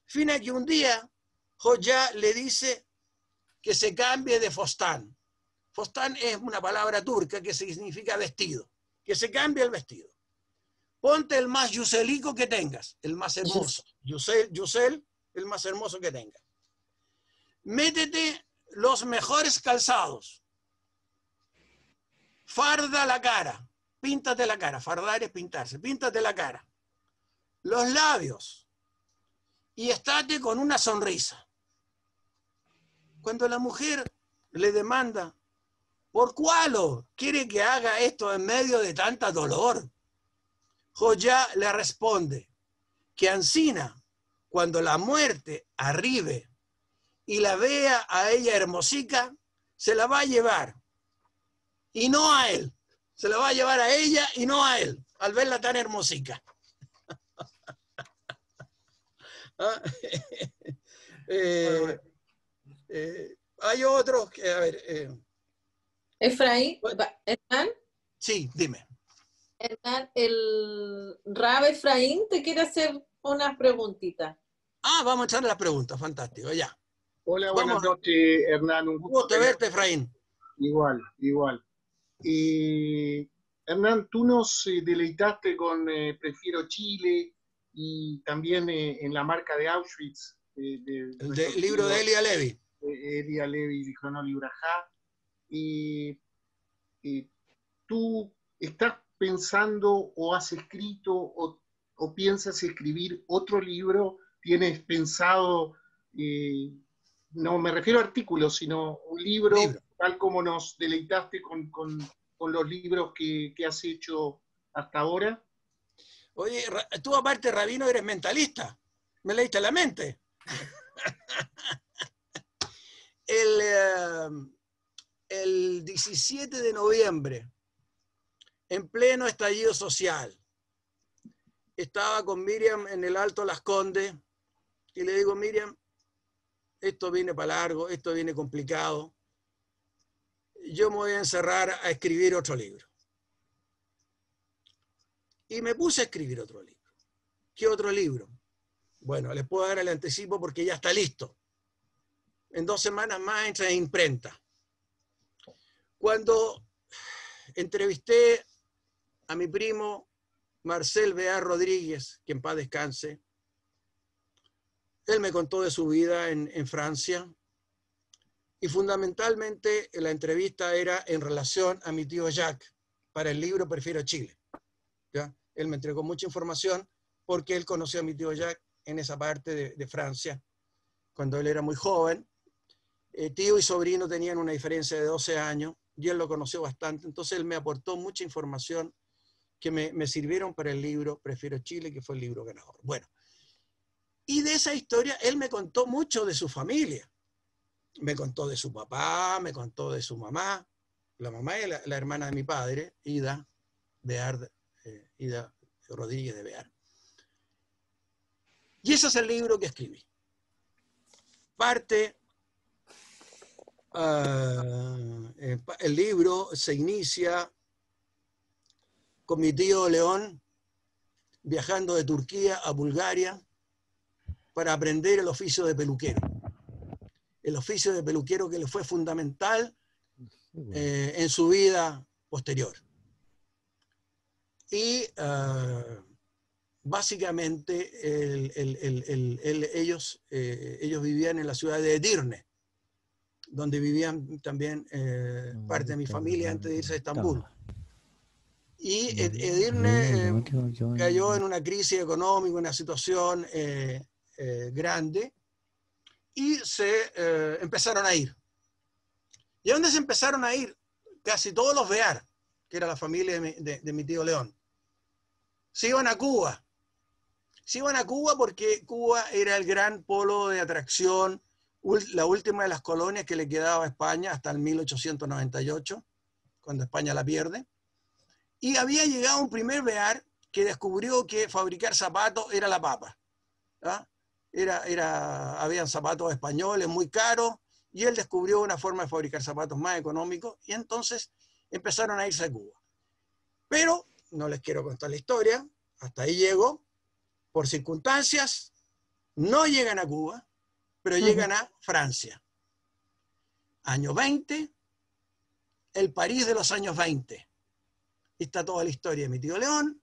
Fina que un día Joya le dice que se cambie de fostán. Fostán es una palabra turca que significa vestido. Que se cambie el vestido. Ponte el más yuselico que tengas, el más hermoso. Yusel, el más hermoso que tengas. Métete los mejores calzados. Farda la cara. Píntate la cara. Fardar es pintarse. Píntate la cara. Los labios. Y estate con una sonrisa. Cuando la mujer le demanda, ¿por cuál quiere que haga esto en medio de tanta dolor? Joya le responde que ansina, cuando la muerte arribe y la vea a ella hermosica, se la va a llevar. Y no a él. Se la va a llevar a ella y no a él, al verla tan hermosica. Hay otros que, a ver. Efraín, Hernán. Sí, dime. Hernán, el Rab Efraín te quiere hacer unas preguntitas. Vamos a echarle las preguntas, fantástico, ya. Hola, buenas noches, Hernán. Un gusto verte, Efraín. Igual. Hernán, tú nos deleitaste con Prefiero Chile y también en la marca de Auschwitz. El libro de Elia Levy. Elia Levy, Zichrono Libraja. ¿Tú estás pensando o has escrito o piensas escribir otro libro? ¿Tienes pensado, no me refiero a artículos, sino un libro, tal como nos deleitaste con los libros que has hecho hasta ahora? Oye, tú aparte, Rabino, eres mentalista. Me leíste la mente. El 17 de noviembre, en pleno estallido social, estaba con Miriam en el Alto Las Condes y le digo, Miriam, esto viene para largo, esto viene complicado. Yo me voy a encerrar a escribir otro libro. Y me puse a escribir otro libro. ¿Qué otro libro? Bueno, les puedo dar el anticipo porque ya está listo. En 2 semanas más entra en imprenta. Cuando entrevisté a mi primo Marcel Bear Rodríguez, que en paz descanse, él me contó de su vida en Francia y fundamentalmente la entrevista era en relación a mi tío Jacques para el libro Prefiero Chile. ¿Ya? Él me entregó mucha información porque él conoció a mi tío Jacques en esa parte de Francia cuando él era muy joven. Tío y sobrino tenían una diferencia de 12 años y él lo conoció bastante, entonces él me aportó mucha información que me sirvieron para el libro Prefiero Chile, que fue el libro ganador. Bueno, y de esa historia él me contó mucho de su familia. Me contó de su papá, me contó de su mamá. La mamá es la hermana de mi padre, Ida Rodríguez de Bear. Y ese es el libro que escribí. El libro se inicia con mi tío León viajando de Turquía a Bulgaria para aprender el oficio de peluquero. El oficio de peluquero que le fue fundamental en su vida posterior. Y básicamente ellos vivían en la ciudad de Edirne, donde vivían también parte de mi familia antes de irse a Estambul. Y Edirne cayó en una crisis económica, una situación grande, y se empezaron a ir. ¿Y a dónde se empezaron a ir? Casi todos los Bear, que era la familia de mi tío León. Se iban a Cuba. Se iban a Cuba porque Cuba era el gran polo de atracción la última de las colonias que le quedaba a España hasta el 1898, cuando España la pierde. Y había llegado un primer bear que descubrió que fabricar zapatos era la papa. ¿Ah? Habían zapatos españoles muy caros, y él descubrió una forma de fabricar zapatos más económicos, y entonces empezaron a irse a Cuba. Pero no les quiero contar la historia, hasta ahí llego. Por circunstancias, no llegan a Cuba, pero llegan a Francia. Año 20, el París de los años 20. Está toda la historia de mi tío León,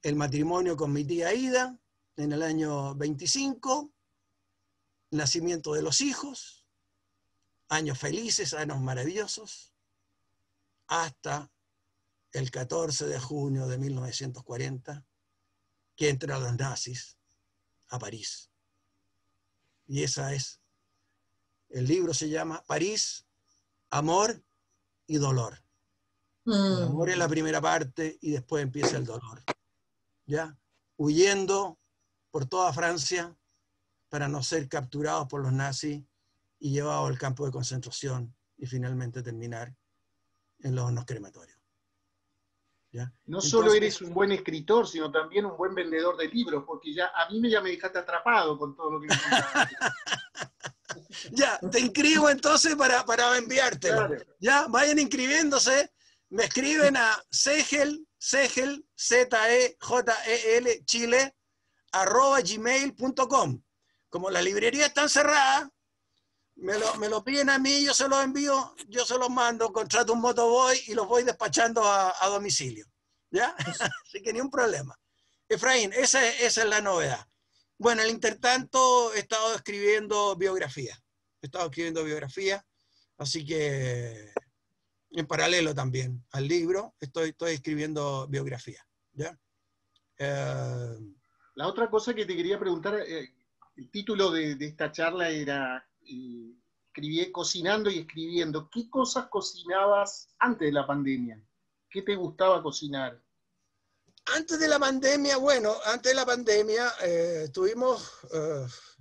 el matrimonio con mi tía Ida en el año 25, nacimiento de los hijos, años felices, años maravillosos, hasta el 14 de junio de 1940, que entran los nazis a París. Y el libro se llama París, Amor y Dolor. El amor es la primera parte y después empieza el dolor. ¿Ya? Huyendo por toda Francia para no ser capturados por los nazis y llevados al campo de concentración y finalmente terminar en los hornos crematorios. ¿Ya? No solo eres un buen escritor, sino también un buen vendedor de libros, porque a mí ya me dejaste atrapado con todo lo que me contaste. Ya, te inscribo entonces para enviártelo. Claro. Ya, vayan inscribiéndose, me escriben a Segel, Segel, Z-E-J-E-L, Chile, @gmail.com. Como las librerías están cerradas, me lo piden a mí, yo se los envío, yo se los mando, contrato un motoboy y los voy despachando a domicilio. ¿Ya? Así que ni un problema. Efraín, esa es la novedad. Bueno, en el intertanto he estado escribiendo biografía. Así que en paralelo también al libro estoy escribiendo biografía. ¿Ya? La otra cosa que te quería preguntar, el título de esta charla era Cocinando y Escribiendo. ¿Qué cosas cocinabas antes de la pandemia? ¿Qué te gustaba cocinar? Antes de la pandemia, tuvimos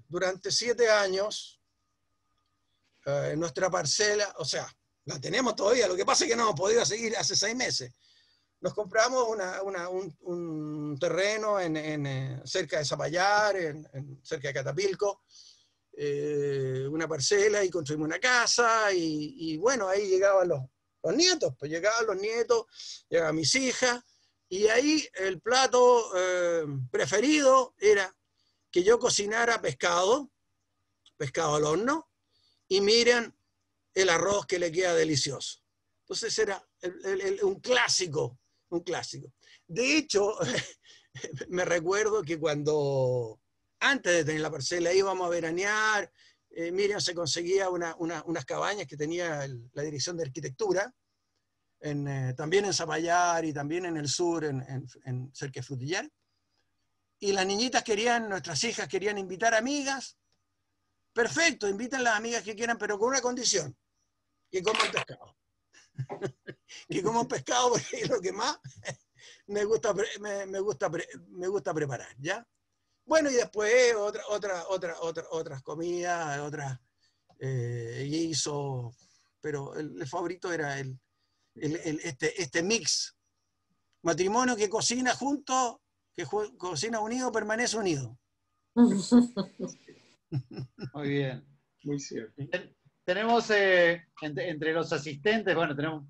durante 7 años en nuestra parcela, o sea, la tenemos todavía, lo que pasa es que no hemos podido seguir hace 6 meses. Nos compramos un terreno cerca de Zapallar, cerca de Catapilco, una parcela, y construimos una casa, y bueno, ahí llegaban los nietos, llegaban mis hijas, y ahí el plato preferido era que yo cocinara pescado al horno, y miren el arroz que le queda delicioso. Entonces era un clásico. De hecho, me recuerdo que antes de tener la parcela, íbamos a veranear, Miriam se conseguía unas cabañas que tenía la Dirección de Arquitectura, también en Zapallar y también en el sur, cerca de Frutillar. Y las niñitas nuestras hijas querían invitar amigas. Perfecto, inviten las amigas que quieran, pero con una condición: que coman pescado. Que coman pescado, porque es lo que más me gusta preparar, ¿ya? Bueno, y después otras comidas, guiso, pero el favorito era este mix. Matrimonio que cocina junto, que cocina unido, permanece unido. Muy bien. Muy cierto. Tenemos entre los asistentes, bueno, tenemos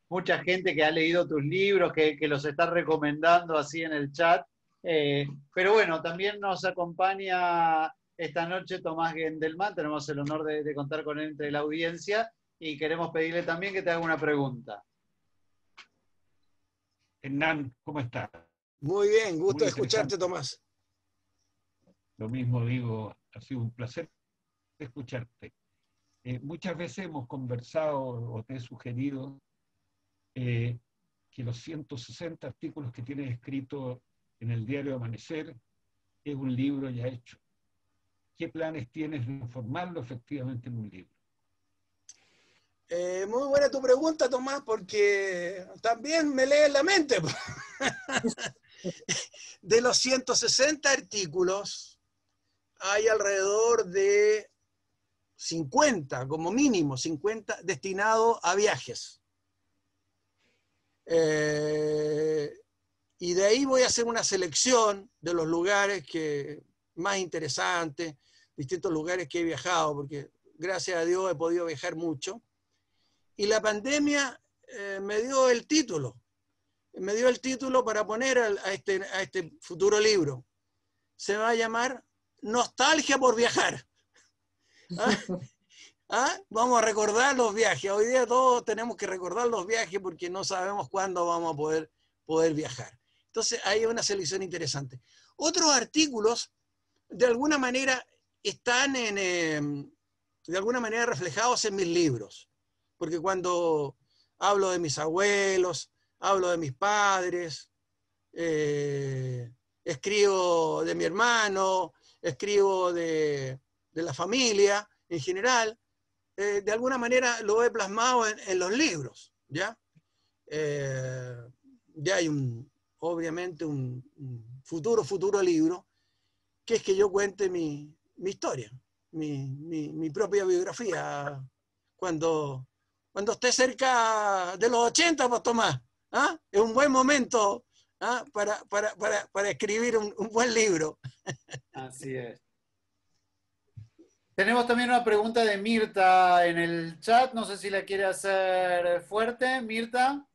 mucha gente que ha leído tus libros, que los está recomendando así en el chat. Pero bueno, también nos acompaña esta noche Tomás Gendelman. Tenemos el honor de contar con él entre la audiencia, y queremos pedirle también que te haga una pregunta. Hernán, ¿cómo estás? Muy bien, gusto de escucharte, Tomás. Lo mismo digo, ha sido un placer escucharte. Muchas veces hemos conversado o te he sugerido que los 160 artículos que tienes escritos en el diario Amanecer es un libro ya hecho. ¿Qué planes tienes de transformarlo efectivamente en un libro? Muy buena tu pregunta, Tomás, porque también me lees la mente. De los 160 artículos, hay alrededor de 50, como mínimo 50, destinados a viajes. Y de ahí voy a hacer una selección de los lugares más interesantes, distintos lugares que he viajado, porque gracias a Dios he podido viajar mucho. Y la pandemia me dio el título. Me dio el título para poner a este futuro libro. Se va a llamar Nostalgia por viajar. ¿Ah? ¿Ah? Vamos a recordar los viajes. Hoy día todos tenemos que recordar los viajes porque no sabemos cuándo vamos a poder viajar. Entonces hay una selección interesante. Otros artículos, de alguna manera, están de alguna manera reflejados en mis libros. Porque cuando hablo de mis abuelos, hablo de mis padres, escribo de mi hermano, escribo de la familia en general, de alguna manera lo he plasmado en los libros, ¿ya? Ya hay obviamente un futuro libro, que es que yo cuente mi historia, mi propia biografía, cuando esté cerca de los 80, pues Tomás, ¿ah? Es un buen momento, ¿ah? para escribir un buen libro. Así es. Tenemos también una pregunta de Mirta en el chat. No sé si la quiere hacer fuerte, Mirta.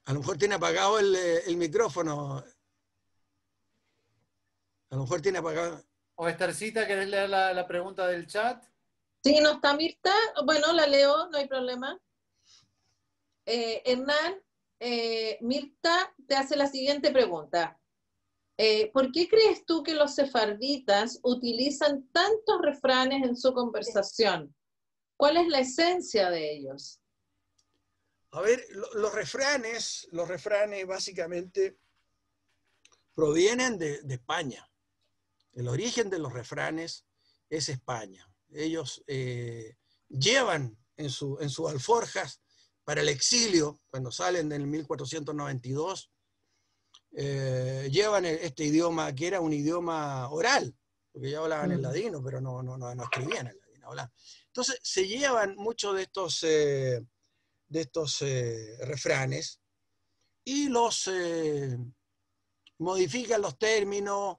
A lo mejor tiene apagado el micrófono. A lo mejor tiene apagado. O Esthercita, ¿querés leer la pregunta del chat? Sí, no está Mirta. Bueno, la leo, no hay problema. Hernán, Mirta te hace la siguiente pregunta. ¿Por qué crees tú que los sefarditas utilizan tantos refranes en su conversación? ¿Cuál es la esencia de ellos? A ver, los refranes básicamente provienen de España. El origen de los refranes es España. Ellos llevan en sus alforjas para el exilio, cuando salen en el 1492, llevan este idioma que era un idioma oral, porque ya hablaban en ladino, pero no escribían en ladino. Hablaban. Entonces se llevan muchos de estos refranes y los modifican los términos,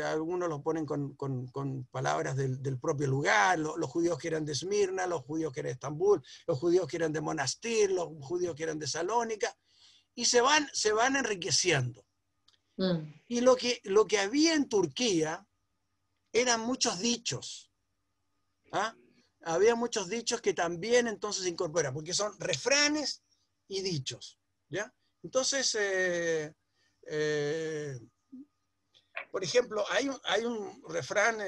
algunos los ponen con palabras del propio lugar, los judíos que eran de Esmirna, los judíos que eran de Estambul, los judíos que eran de Monastir, los judíos que eran de Salónica, y se van enriqueciendo. Y lo que había en Turquía eran muchos dichos. ¿Ah? Había muchos dichos que también entonces se incorporan, porque son refranes y dichos, ¿ya? Entonces, por ejemplo, hay un refrán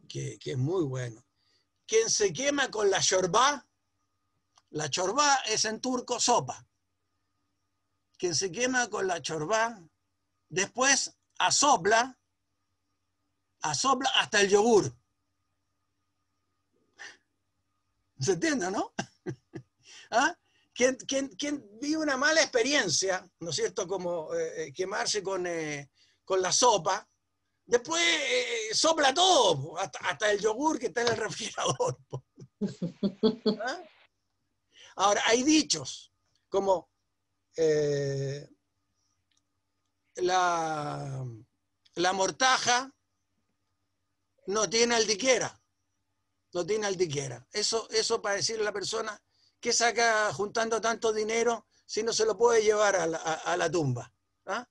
que es muy bueno. Quien se quema con la chorbá es en turco sopa. Quien se quema con la chorbá, después asopla hasta el yogur. ¿Se entiende, no? ¿Ah? Quien vive una mala experiencia, ¿no es cierto?, como quemarse con la sopa, después sopla todo, hasta el yogur que está en el refrigerador. ¿Ah? Ahora, hay dichos, como la mortaja no tiene aldiquera. No tiene aldiquera. Eso para decirle a la persona que saca juntando tanto dinero si no se lo puede llevar a la tumba. ¿Ah?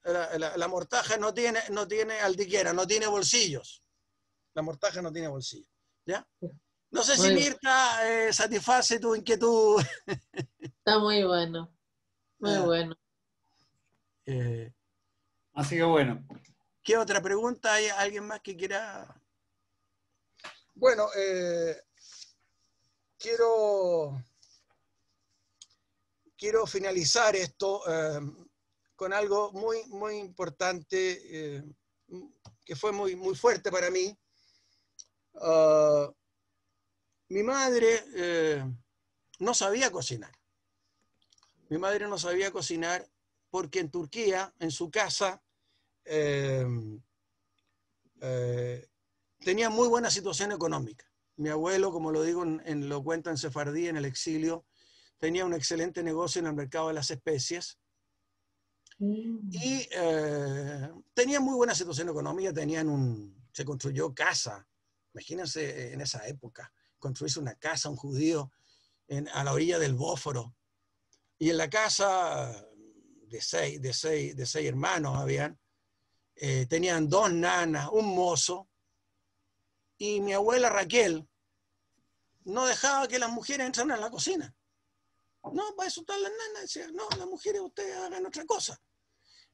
La mortaja no tiene aldiquera, no tiene bolsillos. La mortaja no tiene bolsillos. ¿Ya? No sé si Mirta satisface tu inquietud. Está muy bueno. Muy bueno. Así que bueno. ¿Qué otra pregunta? ¿Hay alguien más que quiera? Bueno, quiero finalizar esto con algo muy, muy importante, que fue muy, muy fuerte para mí. Mi madre no sabía cocinar. Mi madre no sabía cocinar porque en Turquía, en su casa, tenía muy buena situación económica. Mi abuelo, como lo digo, lo cuenta en Sefardí, en el exilio, tenía un excelente negocio en el mercado de las especies y tenía muy buena situación económica, se construyó casa. Imagínense en esa época, construirse una casa, un judío, a la orilla del Bósforo. Y en la casa de seis hermanos tenían 2 nanas, un mozo, y mi abuela Raquel no dejaba que las mujeres entraran a la cocina. No, para eso están las nanas. Decía, no, las mujeres ustedes hagan otra cosa.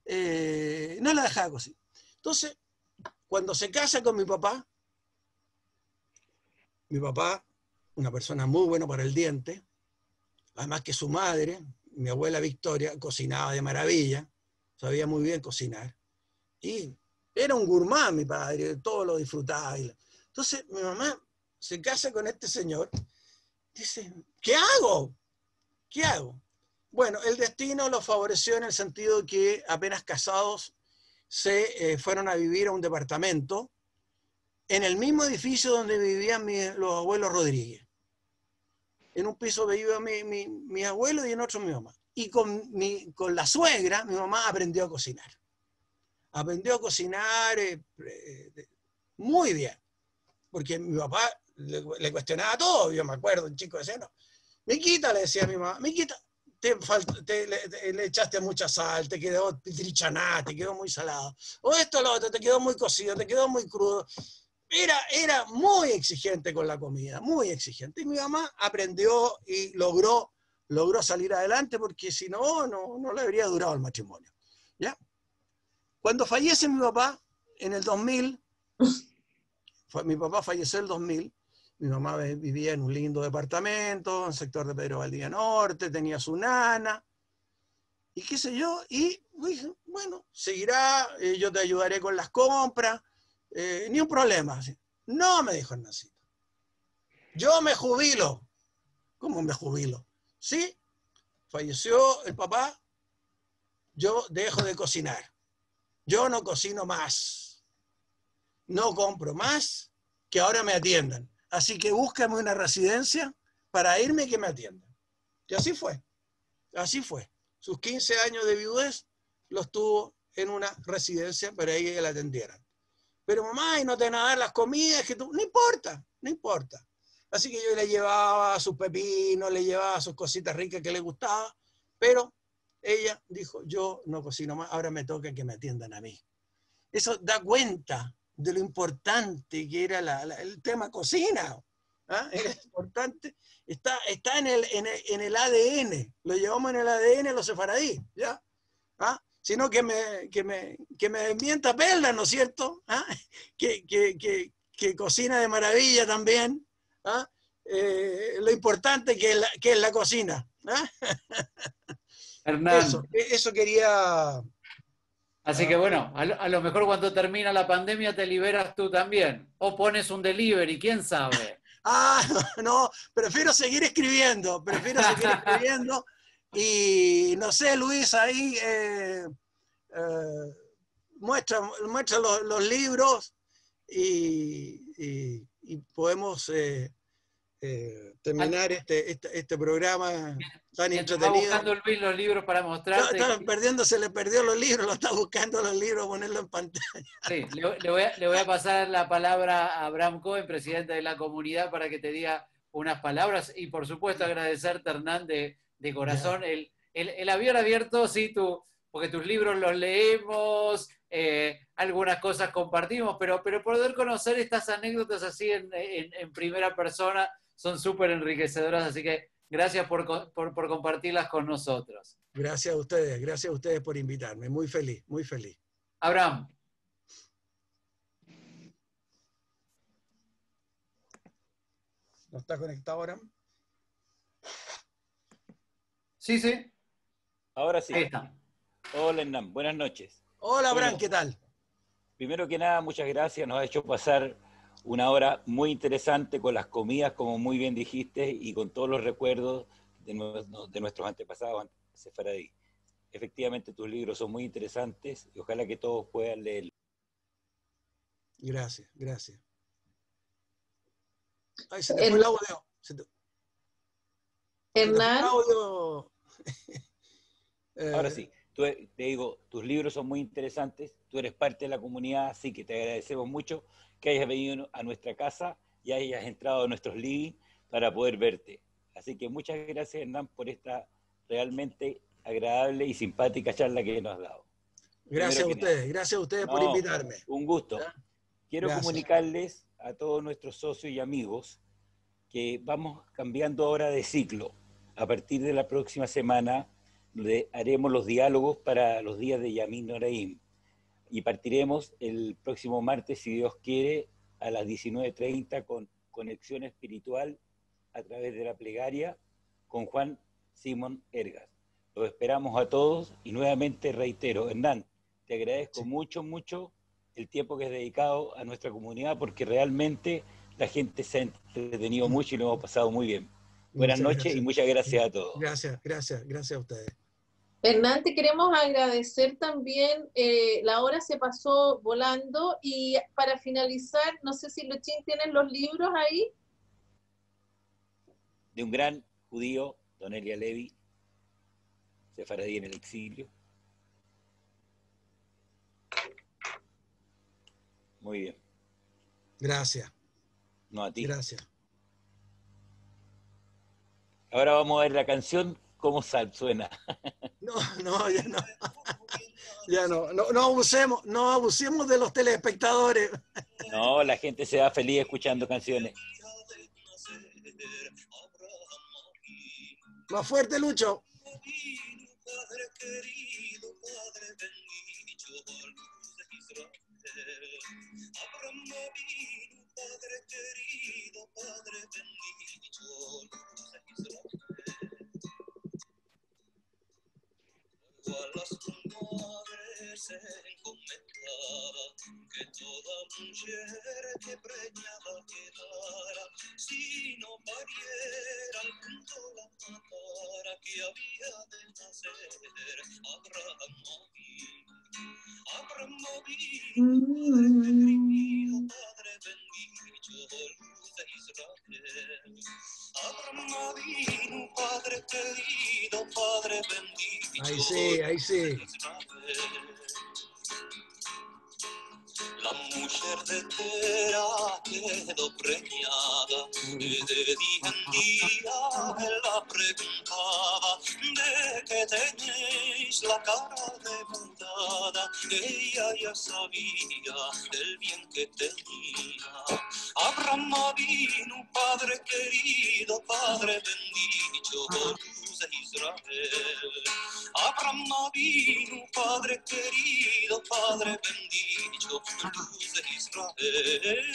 No la dejaba cocinar. Entonces, cuando se casa con mi papá, una persona muy buena para el diente, además que su madre, mi abuela Victoria, cocinaba de maravilla, sabía muy bien cocinar, y era un gourmand mi padre, todo lo disfrutaba. Entonces mi mamá se casa con este señor, dice, ¿qué hago? ¿Qué hago? Bueno, el destino los favoreció en el sentido de que apenas casados se fueron a vivir a un departamento en el mismo edificio donde vivían los abuelos Rodríguez. En un piso vivían mi abuelo y en otro mi mamá. Y con la suegra, mi mamá aprendió a cocinar. Aprendió a cocinar muy bien. Porque mi papá le cuestionaba todo. Yo me acuerdo, un chico decía, no, Miquita, le decía a mi mamá, Miquita, le echaste mucha sal, te quedó trichaná, te quedó muy salado. O esto o lo otro, te quedó muy cocido, te quedó muy crudo. Era muy exigente con la comida, muy exigente. Y mi mamá aprendió y logró salir adelante, porque si no le habría durado el matrimonio. ¿Ya? Cuando fallece mi papá, en el 2000, mi papá falleció en el 2000, mi mamá vivía en un lindo departamento, en el sector de Pedro Valdivia Norte, tenía su nana, y qué sé yo, y dije, bueno, seguirá, yo te ayudaré con las compras, ni un problema. No, me dijo Hernancito, yo me jubilo. ¿Cómo me jubilo? Sí, falleció el papá, yo dejo de cocinar. Yo no cocino más. No compro más, que ahora me atiendan. Así que búscame una residencia para irme y que me atiendan. Y así fue. Así fue. Sus 15 años de viudez los tuvo en una residencia para que la atendieran. Pero mamá, y no te van a dar las comidas, que tú... No importa, no importa. Así que yo le llevaba sus pepinos, le llevaba sus cositas ricas que le gustaba, pero ella dijo, yo no cocino más, ahora me toca que me atiendan a mí. Eso da cuenta de lo importante que era el tema cocina. ¿Ah? Era importante, está en el ADN, lo llevamos en el ADN los sefaradíes, ¿ya? ¿Ah? Sino que me desmienta Perla, ¿no es cierto? ¿Ah? Que cocina de maravilla también. ¿Ah? Lo importante que es la cocina. ¿Ah? Hernán. Eso quería... Así que bueno, a lo mejor cuando termina la pandemia te liberas tú también. O pones un delivery, quién sabe. No, prefiero seguir escribiendo. Y no sé, Luis, ahí muestra los libros y podemos terminar este programa tan entretenido. Está buscando Luis los libros para mostrarte. Se le perdió los libros, lo está buscando los libros, ponerlo en pantalla. Sí, le voy a pasar la palabra a Abraham Cohen, presidente de la comunidad, para que te diga unas palabras. Y por supuesto agradecerte, Hernán, de corazón. El avión abierto, sí, porque tus libros los leemos, algunas cosas compartimos, pero poder conocer estas anécdotas así en primera persona son súper enriquecedoras, así que gracias por compartirlas con nosotros. Gracias a ustedes por invitarme, muy feliz, muy feliz. Abraham. ¿No está conectado, Abraham? Sí, sí. Ahora sí. Ahí está. Hola, Hernán, buenas noches. Hola, Abraham, ¿qué tal? Primero que nada, muchas gracias, nos ha hecho pasar una hora muy interesante con las comidas, como muy bien dijiste, y con todos los recuerdos de nuestros antepasados sefaradí. efectivamente tus libros son muy interesantes y ojalá que todos puedan leerlos. Gracias, gracias. Ay, se te fue el audio. Hernán. Ahora sí, te digo, tus libros son muy interesantes, tú eres parte de la comunidad, así que te agradecemos mucho que hayas venido a nuestra casa y hayas entrado a nuestros living para poder verte. Así que muchas gracias, Hernán, por esta realmente agradable y simpática charla que nos has dado. Gracias a ustedes por invitarme. Un gusto. ¿Ya? Quiero Gracias. comunicarles a todos nuestros socios y amigos que vamos cambiando ahora de ciclo. A partir de la próxima semana haremos los diálogos para los días de Yamin Noraim y partiremos el próximo martes, si Dios quiere, a las 19:30 con conexión espiritual a través de la plegaria con Juan Simón Ergas. Los esperamos a todos y nuevamente reitero, Hernán, te agradezco mucho el tiempo que has dedicado a nuestra comunidad porque realmente la gente se ha entretenido mucho y lo hemos pasado muy bien. Buenas noches y muchas gracias a todos. Gracias a ustedes. Hernán, te queremos agradecer también, la hora se pasó volando y para finalizar, no sé si Luchín tienen los libros ahí. De un gran judío, Don Elia Levi, sefaradí en el exilio. Muy bien. Gracias. No, a ti. Gracias. Ahora vamos a ver la canción, cómo suena. No, ya no. Ya no abusemos de los telespectadores. No, la gente se va feliz escuchando canciones. Más fuerte, Lucho. Padre querido, Padre bendito, luz de Israel. Abraham vino, Padre querido, Padre bendito, luz de Israel. A las madres se encomendaba que toda mujer que preñada quedara, si no pariera al punto la matara, que había de nacer Abraham vino, Padre bendito, luz de Israel. Abraham vino, Padre querido, Padre bendito. Ahí sí. La mujer de Tera quedó preñada y de día en día él la preguntaba: ¿de qué tenéis la cara demudada? Ella ya sabía el bien que tenía. Abraham vino, Padre querido, Padre bendito, luz de Israel. Abraham vino, Padre querido, Padre bendito, luz de Israel.